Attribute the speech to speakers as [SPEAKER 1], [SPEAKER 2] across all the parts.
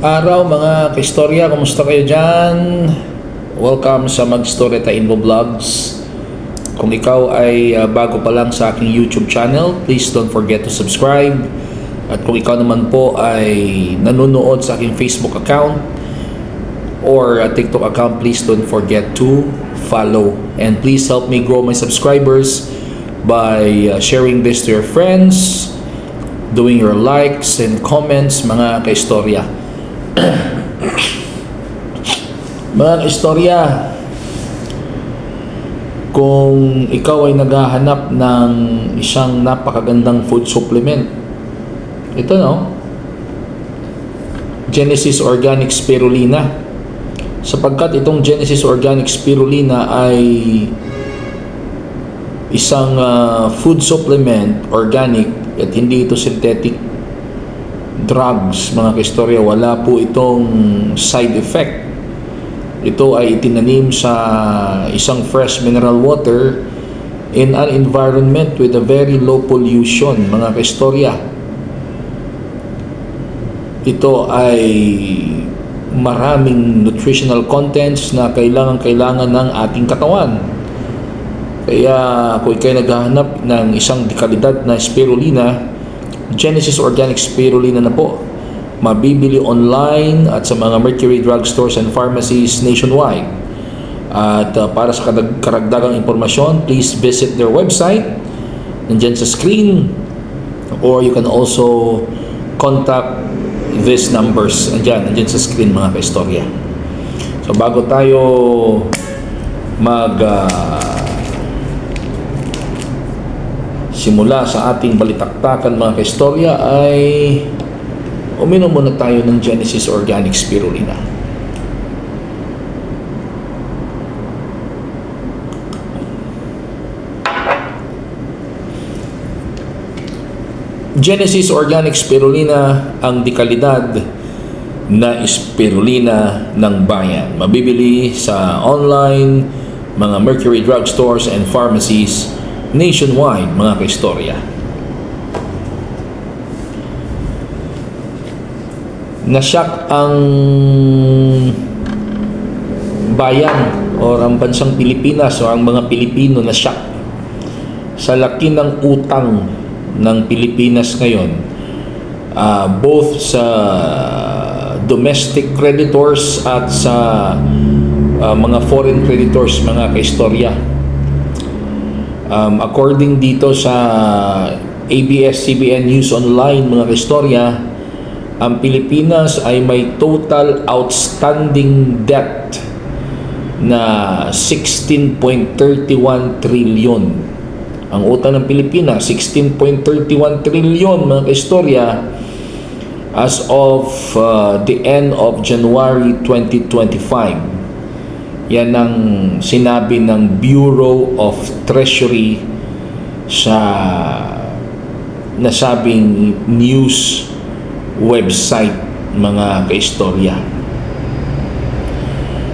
[SPEAKER 1] Araw mga kaistorya, kumusta kayo dyan? Welcome sa Mag-Story Tainbo Vlogs. Kung ikaw ay bago pa lang sa aking YouTube channel, please don't forget to subscribe. At kung ikaw naman po ay nanonood sa aking Facebook account or TikTok account, please don't forget to follow. And please help me grow my subscribers by sharing this to your friends, doing your likes and comments, mga kaistorya. Mga kaistorya, kung ikaw ay naghahanap ng isang napakagandang food supplement, ito no, Genesis Organic Spirulina. Sapagkat itong Genesis Organic Spirulina ay isang food supplement, organic, at hindi ito synthetic drugs, mga kaistorya. Wala po itong side effect. Ito ay itinanim sa isang fresh mineral water in an environment with a very low pollution, mga kaistorya. Ito ay maraming nutritional contents na kailangan ng ating katawan. Kaya kung ikay naghahanap ng isang dekalidad na spirulina, Genesis Organic Spirulina na po. Mabibili online at sa mga Mercury drugstores and pharmacies nationwide. At para sa karagdagang impormasyon, please visit their website. Nandyan sa screen. Or you can also contact these numbers. Nandyan sa screen, mga kaistorya. So bago tayo simula sa ating balitaktakan, mga kaistorya, ay uminom muna tayo ng Genesis Organic Spirulina. Genesis Organic Spirulina, ang dekalidad na spirulina ng bayan. Mabibili sa online, mga Mercury drugstores and pharmacies nationwide, mga kaistorya. Nasyak ang bayan o ang bansang Pilipinas o ang mga Pilipino, nasyak sa laki ng utang ng Pilipinas ngayon, both sa domestic creditors at sa mga foreign creditors, mga kaistorya. According dito sa ABS-CBN News Online, mga kaistorya, ang Pilipinas ay may total outstanding debt na 16.31 trillion. Ang utang ng Pilipinas, 16.31 trillion, mga kaistorya, as of the end of January 2025. Yan ang sinabi ng Bureau of Treasury sa nasabing news website, mga kaistorya.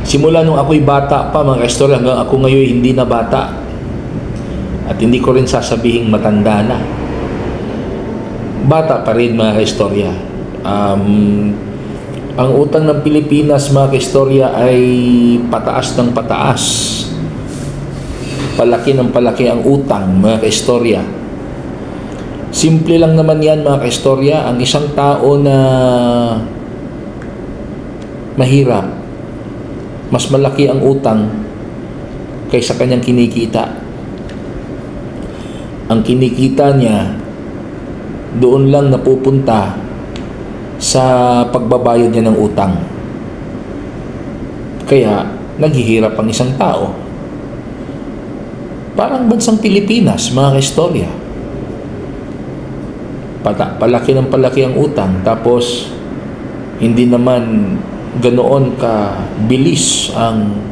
[SPEAKER 1] Simula nung ako'y bata pa, mga kaistorya, hanggang ako ngayon hindi na bata. At hindi ko rin sasabihing matanda na. Bata pa rin, mga kaistorya. Ang utang ng Pilipinas, mga kaistorya, ay pataas ng pataas. Palaki ng palaki ang utang, mga kaistorya. Simple lang naman yan, mga kaistorya. Ang isang tao na mahirap, mas malaki ang utang kaysa kanyang kinikita. Ang kinikita niya doon lang napupunta sa pagbabayad niya ng utang. Kaya naghihirap ang isang tao. Parang bansang Pilipinas, mga kaistorya. Palaki ng palaki ang utang, tapos hindi naman ganoon ka bilis ang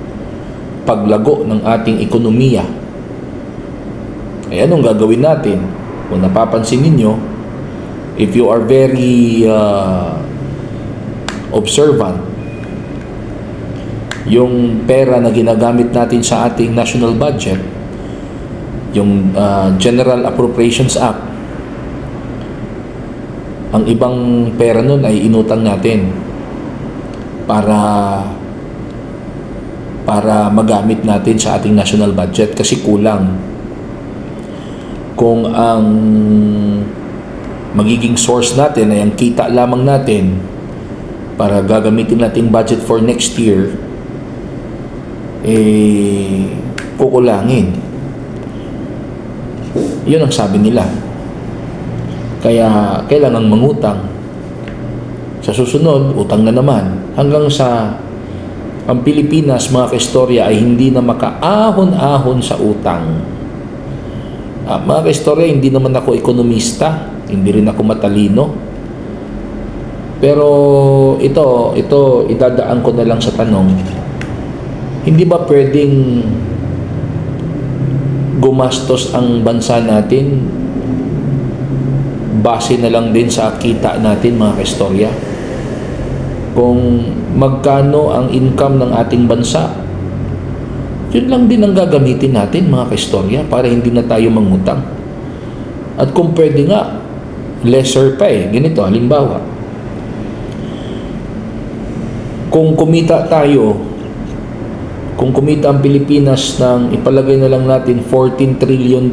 [SPEAKER 1] paglago ng ating ekonomiya. Ay anong gagawin natin? Kung napapansin ninyo, if you are very observant, yung pera na ginagamit natin sa ating national budget, yung General Appropriations Act, Ang ibang pera nun ay inutang natin para magamit natin sa ating national budget kasi kulang. Kung ang magiging source natin ay ang kita lamang natin para gagamitin nating budget for next year, kukulangin. Yun ang sabi nila. Kaya kailangan mangutang. Sa susunod, utang na naman. Hanggang sa ang Pilipinas, mga kaistorya, ay hindi na makaahon-ahon sa utang. Mga kaistorya, hindi naman ako ekonomista, hindi rin ako matalino. Pero ito idadaan ko na lang sa tanong, hindi ba pwedeng gumastos ang bansa natin base na lang din sa kita natin, mga kaistorya? Kung magkano ang income ng ating bansa, yun lang din ang gagamitin natin, mga kaistorya, para hindi na tayo mangutang. At kung pwede nga, lesser pa ganito, halimbawa, kung kumita ang Pilipinas ng ipalagay na lang natin $14 trillion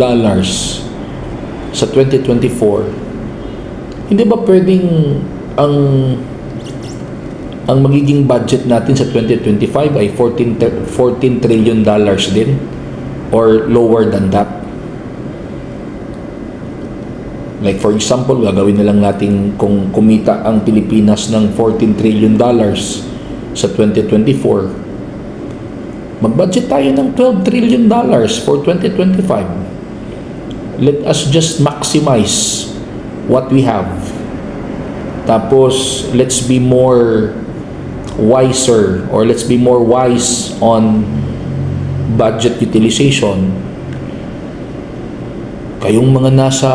[SPEAKER 1] sa 2024, hindi ba pwedeng ang magiging budget natin sa 2025 ay $14 trillion din or lower than that? Like for example, gagawin na lang natin kung kumita ang Pilipinas ng $14 trillion sa 2024, mag-budget tayo ng $12 trillion for 2025. Let us just maximize what we have. Tapos, let's be more wiser, or let's be more wise on budget utilization. Kayong mga nasa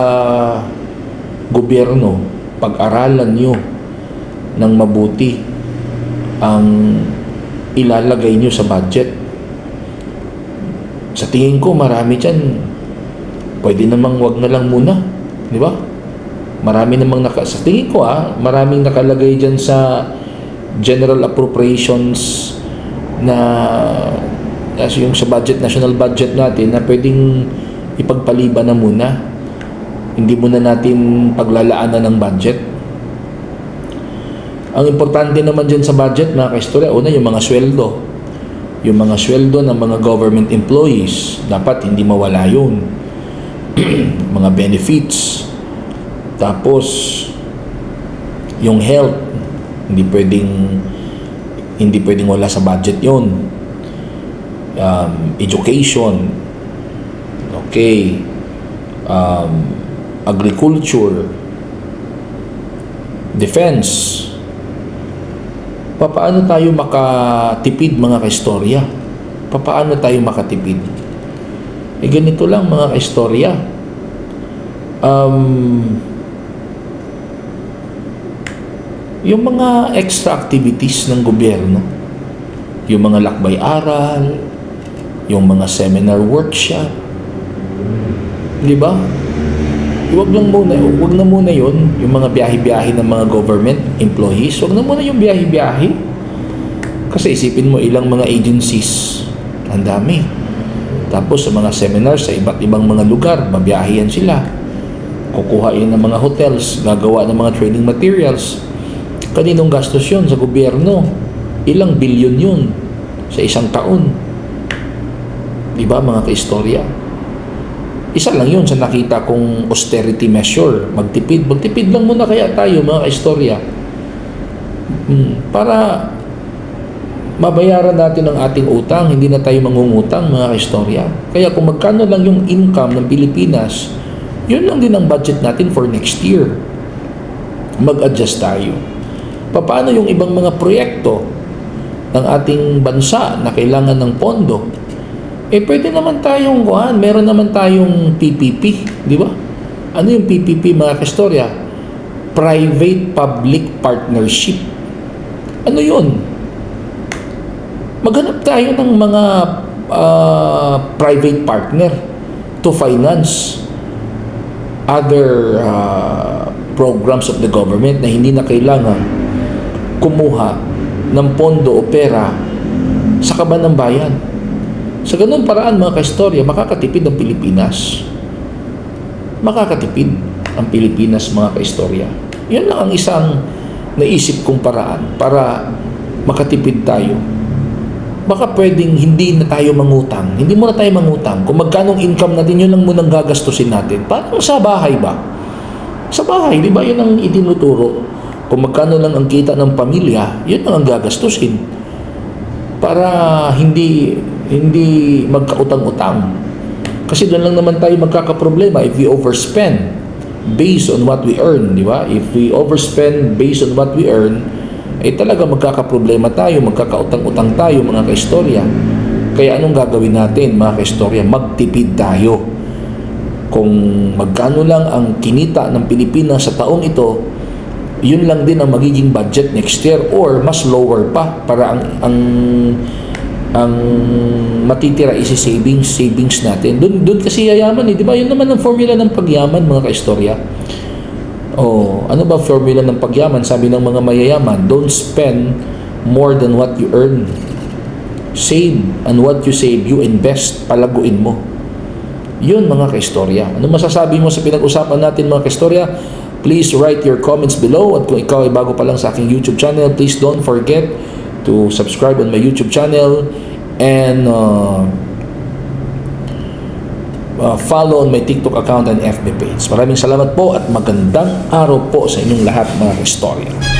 [SPEAKER 1] gobyerno, pag-aralan nyo ng mabuti ang ilalagay nyo sa budget. Sa tingin ko, marami dyan, pwede namang wag na lang muna, di ba? Marami namang sa tingin ko maraming nakalagay dyan sa general appropriations na yung sa budget, national budget natin, na pwedeng ipagpaliban na muna. Hindi muna natin paglalaanan ng budget. Ang importante naman dyan sa budget, mga kaistorya, una yung mga sweldo. Yung mga sweldo ng mga government employees, dapat hindi mawala yun. Mga benefits. Tapos, yung health, hindi pwedeng wala sa budget yun. Education, okay, agriculture, defense. Paano tayo makatipid, mga kaistorya? Paano tayo makatipid? Ganito lang, mga kaistorya. Yung mga extra activities ng gobyerno, yung mga lakbay-aral, yung mga seminar workshop, di ba? Wag na muna yun, yung mga biyahe-biyahe ng mga government employees. Wag na muna yung biyahe-biyahe. Kasi isipin mo, ilang mga agencies, ang dami. Tapos sa mga seminars sa iba't ibang mga lugar, mabiyahe yan sila. Kukuha yun ng mga hotels, gagawa ng mga training materials. Kaninong gastos yun? Sa gobyerno. Ilang bilyon yun sa isang taon. Di ba, mga kaistorya? Isa lang yun sa nakita kong austerity measure. Magtipid lang muna kaya tayo, mga kaistorya. Para mabayaran natin ang ating utang, hindi na tayo mangungutang, mga kaistorya. Kaya kung magkano lang yung income ng Pilipinas, yun lang din ang budget natin for next year. Mag-adjust tayo. Paano yung ibang mga proyekto ng ating bansa na kailangan ng pondo? Pwede naman tayong meron naman tayong PPP, di ba? Ano yung PPP, mga kaistorya? Private-Public Partnership. Ano yun? Maghanap tayo ng mga private partner to finance other programs of the government na hindi na kailangan kumuha ng pondo o pera sa kaban ng bayan. Sa ganung paraan, mga kaistorya, makakatipid ang Pilipinas. Makakatipid ang Pilipinas, mga kaistorya. Yan lang ang isang naisip kong paraan para makatipid tayo. Baka pwedeng hindi na tayo mangutang. Hindi muna tayo mangutang. Kung magkanong income natin, yun lang munang gagastusin natin. Parang sa bahay ba? Sa bahay, di ba? Yun ang itinuturo. Kung magkano lang ang kita ng pamilya, yun lang ang gagastusin. Para hindi magkautang-utang. Kasi doon lang naman tayo magkakaproblema if we overspend based on what we earn, di ba? If we overspend based on what we earn, talaga magkakaproblema tayo, magkakautang-utang tayo, mga kaistorya. Kaya anong gagawin natin, mga kaistorya? Magtipid tayo. Kung magkano lang ang kinita ng Pilipinas sa taong ito, yun lang din ang magiging budget next year or mas lower pa para ang matitira savings natin. Doon kasi yayaman di ba? Yun naman ang formula ng pagyaman, mga kaistorya. Ano ba formula ng pagyaman? Sabi ng mga mayayaman, don't spend more than what you earn. Save, and what you save, you invest, palaguin mo. Yun, mga kaistorya. Ano masasabi mo sa pinag-usapan natin, mga kaistorya? Please write your comments below. At kung ikaw ay bago pa lang sa aking YouTube channel, please don't forget to subscribe on my YouTube channel and follow on my TikTok account and FB page. Maraming salamat po at magandang araw po sa inyong lahat, mga kaistorya.